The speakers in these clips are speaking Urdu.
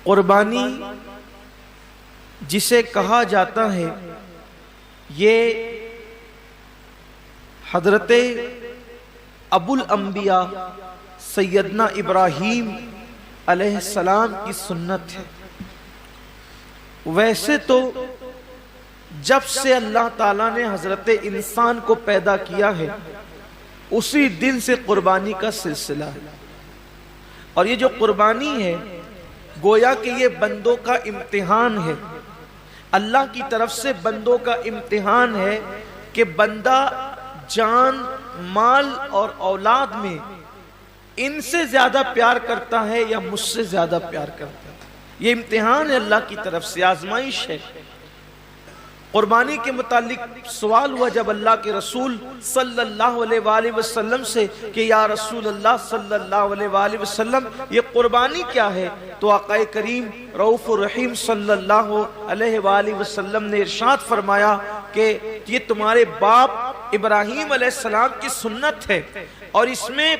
قربانی جسے کہا جاتا ہے یہ حضرت ابو الانبیاء سیدنا ابراہیم علیہ السلام کی سنت ہے۔ ویسے تو جب سے اللہ تعالیٰ نے حضرت انسان کو پیدا کیا ہے اسی دن سے قربانی کا سلسلہ ہے، اور یہ جو قربانی ہے گویا کہ یہ بندوں کا امتحان ہے، اللہ کی طرف سے بندوں کا امتحان ہے کہ بندہ جان، مال اور اولاد میں ان سے زیادہ پیار کرتا ہے یا مجھ سے زیادہ پیار کرتا ہے۔ یہ امتحان ہے اللہ کی طرف سے، آزمائش ہے۔ قربانی کے متعلق سوال ہوا جب اللہ کے رسول صلی اللہ علیہ وآلہ وسلم سے کہ یا رسول اللہ صلی اللہ علیہ وآلہ وسلم یہ قربانی کیا ہے؟ تو آقا کریم رؤوف الرحیم صلی اللہ علیہ وآلہ وسلم نے ارشاد فرمایا کہ یہ تمہارے باپ ابراہیم علیہ السلام کی سنت ہے، اور اس میں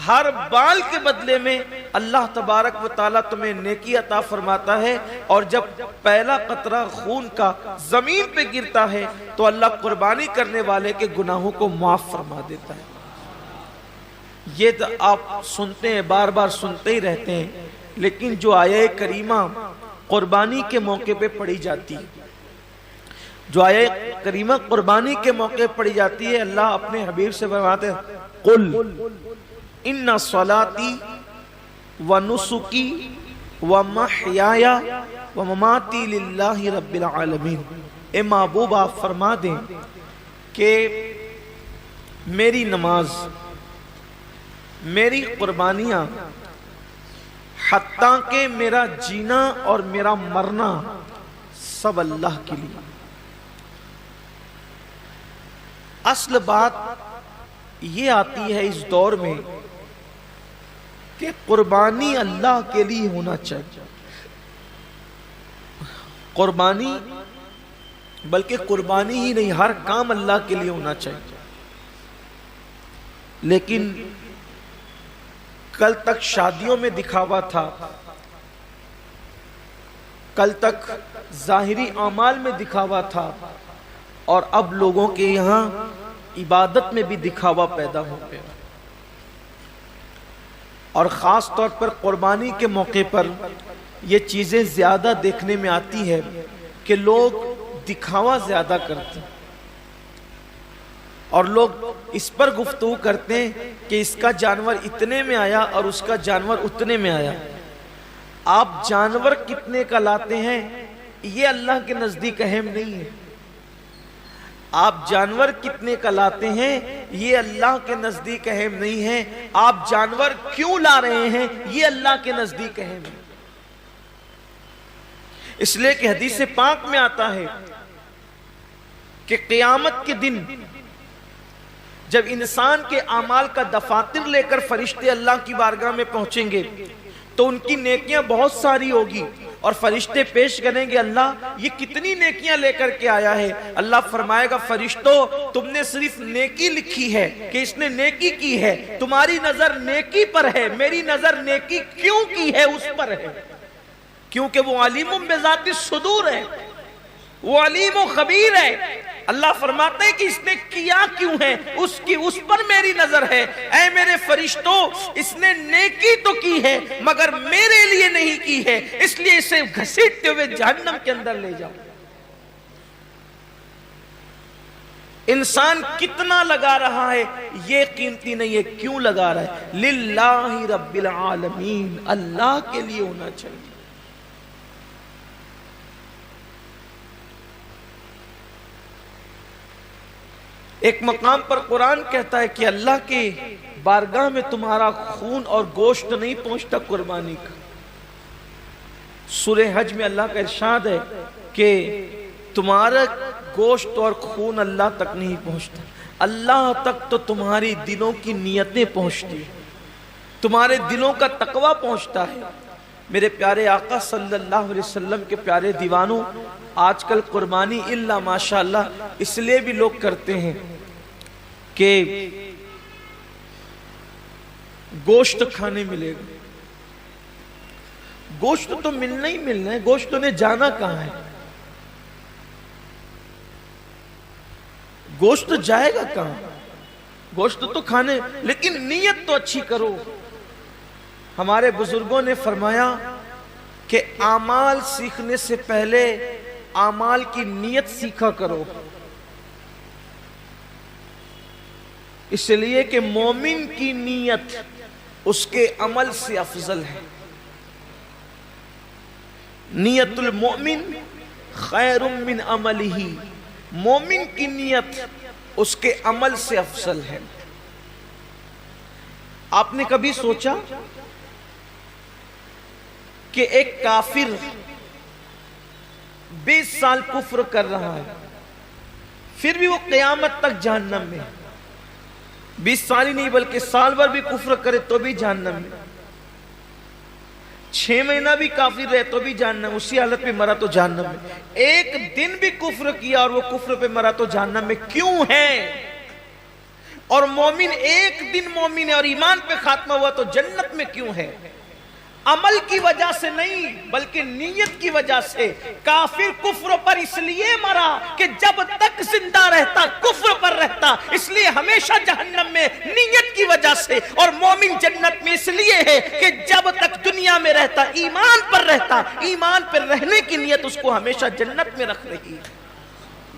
ہر بال کے بدلے میں اللہ تبارک و تعالیٰ تمہیں نیکی عطا فرماتا ہے، اور جب پہلا قطرہ خون کا زمین پہ گرتا ہے تو اللہ قربانی کرنے والے کے گناہوں کو معاف فرما دیتا ہے۔ یہ تو آپ سنتے ہیں، بار بار سنتے ہی رہتے ہیں، لیکن جو آیہ کریمہ قربانی کے موقع پہ پڑھی جاتی ہے، جو آیہ کریمہ قربانی کے موقع پڑھی جاتی ہے، اللہ اپنے حبیب سے فرماتے ہیں قل ان صلاتی ونسکی ومحیایا ومماتی للہ رب العالمین۔ اے محبوب آپ فرما دیں کہ میری نماز، میری قربانیاں، حتیٰ کہ میرا جینا اور میرا مرنا سب اللہ کے لیے۔ اصل بات یہ آتی ہے اس دور میں کہ قربانی اللہ کے لیے ہونا چاہیے، قربانی بلکہ قربانی ہی نہیں، ہر کام اللہ کے لیے ہونا چاہیے۔ لیکن کل تک شادیوں میں دکھاوا تھا، کل تک ظاہری اعمال میں دکھاوا تھا، اور اب لوگوں کے یہاں عبادت میں بھی دکھاوا پیدا ہو گیا، اور خاص طور پر قربانی کے موقع پر یہ چیزیں زیادہ دیکھنے میں آتی ہے کہ لوگ دکھاوا زیادہ کرتے ہیں، اور لوگ اس پر گفتگو کرتے ہیں کہ اس کا جانور اتنے میں آیا اور اس کا جانور اتنے میں آیا۔ آپ جانور کتنے کا لاتے ہیں یہ اللہ کے نزدیک اہم نہیں ہے، آپ جانور کتنے کا لاتے ہیں یہ اللہ کے نزدیک اہم نہیں ہے، آپ جانور کیوں لا رہے ہیں یہ اللہ کے نزدیک اہم ہے۔ اس لیے کہ حدیث پاک میں آتا ہے کہ قیامت کے دن جب انسان کے اعمال کا دفاتر لے کر فرشتے اللہ کی بارگاہ میں پہنچیں گے تو ان کی نیکیاں بہت ساری ہوگی، اور فرشتے پیش کریں گے اللہ یہ کتنی نیکیاں لے کر کے آیا ہے؟ اللہ فرمائے گا فرشتوں تم نے صرف نیکی لکھی ہے کہ اس نے نیکی کی ہے، تمہاری نظر نیکی پر ہے، میری نظر نیکی کیوں کی ہے اس پر ہے، کیونکہ وہ علیم بذات الصدور ہے، وہ علیم و خبیر ہے۔ اللہ فرماتے ہیں کہ اس نے کیا کیوں ہے اس پر میری نظر ہے۔ اے میرے فرشتوں اس نے نیکی تو کی ہے مگر میرے لیے نہیں کی ہے، اس لیے اسے گھسیٹتے ہوئے جہنم کے اندر لے جاؤ۔ انسان کتنا لگا رہا ہے یہ قیمتی نہیں ہے، کیوں لگا رہا ہے؟ للہ رب العالمین، اللہ کے لیے ہونا چاہیے۔ ایک مقام پر قرآن کہتا ہے کہ اللہ کے بارگاہ میں تمہارا خون اور گوشت نہیں پہنچتا قربانی کا۔ سورہ حج میں اللہ کا ارشاد ہے کہ تمہارا گوشت اور خون اللہ تک نہیں پہنچتا، اللہ تک تو تمہاری دلوں کی نیتیں پہنچتی ہیں، تمہارے دلوں کا تقوی پہنچتا ہے۔ میرے پیارے آقا صلی اللہ علیہ وسلم کے پیارے دیوانوں، آج کل قربانی اللہ ماشاءاللہ اس لیے بھی لوگ کرتے ہیں کہ گوشت کھانے ملے گا، گوشت تو ملنا ہی ملنا ہے، گوشت نے جانا کہاں ہے؟ گوشت جائے گا کہاں؟ گوشت تو کھانے، لیکن نیت تو اچھی کرو۔ ہمارے بزرگوں نے فرمایا کہ اعمال سیکھنے سے پہلے اعمال کی نیت سیکھا کرو، اس لیے کہ مومن کی نیت اس کے عمل سے افضل ہے۔ نیت المؤمن خیر من عملہ، مومن کی نیت اس کے عمل سے افضل ہے۔ آپ نے کبھی سوچا کہ ایک کافر 20 سال کفر کر رہا ہے، پھر بھی وہ قیامت تک جہنم میں، 20 سال ہی نہیں بلکہ سال بھر بھی کفر کرے تو بھی جہنم میں، 6 مہینہ بھی کافر رہے تو بھی جہنم، اسی حالت پہ مرا تو جہنم میں، ایک دن بھی کفر کیا اور وہ کفر پہ مرا تو جہنم میں کیوں ہے؟ اور مومن ایک دن مومن ہے اور ایمان پہ خاتمہ ہوا تو جنت میں کیوں ہے؟ عمل کی وجہ سے نہیں بلکہ نیت کی وجہ سے۔ کافر کفر پر اس لیے مرا کہ جب تک زندہ رہتا کفر پر رہتا، اس لیے ہمیشہ جہنم میں نیت کی وجہ سے، اور مومن جنت میں اس لیے ہے کہ جب تک دنیا میں رہتا ایمان پر رہتا، ایمان پر رہنے کی نیت اس کو ہمیشہ جنت میں رکھ رہی ہے۔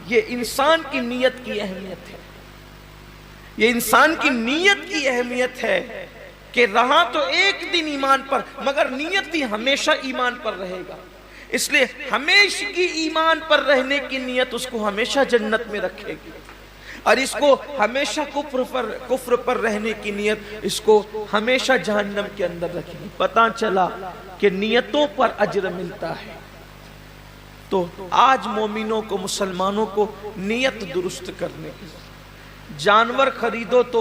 یہ انسان کی نیت کی اہمیت ہے، یہ انسان کی نیت کی اہمیت ہے کہ رہا تو ایک دن ایمان پر مگر نیت بھی ہمیشہ ایمان پر رہے گا، اس لیے ہمیشہ کی ایمان پر رہنے کی نیت اس کو ہمیشہ جنت میں رکھے گی، اور اس کو ہمیشہ کفر پر رہنے کی نیت اس کو ہمیشہ جہنم کے اندر رکھے گی۔ پتہ چلا کہ نیتوں پر اجر ملتا ہے۔ تو آج مومنوں کو، مسلمانوں کو نیت درست کرنے کی، جانور خریدو تو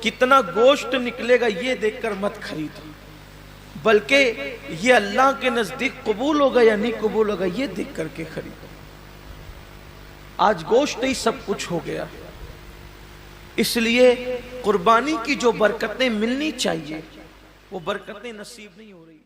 کتنا گوشت نکلے گا یہ دیکھ کر مت خریدو، بلکہ یہ اللہ کے نزدیک قبول ہوگا یا نہیں قبول ہوگا یہ دیکھ کر کے خریدو۔ آج گوشت ہی سب کچھ ہو گیا، اس لیے قربانی کی جو برکتیں ملنی چاہیے وہ برکتیں نصیب نہیں ہو رہی۔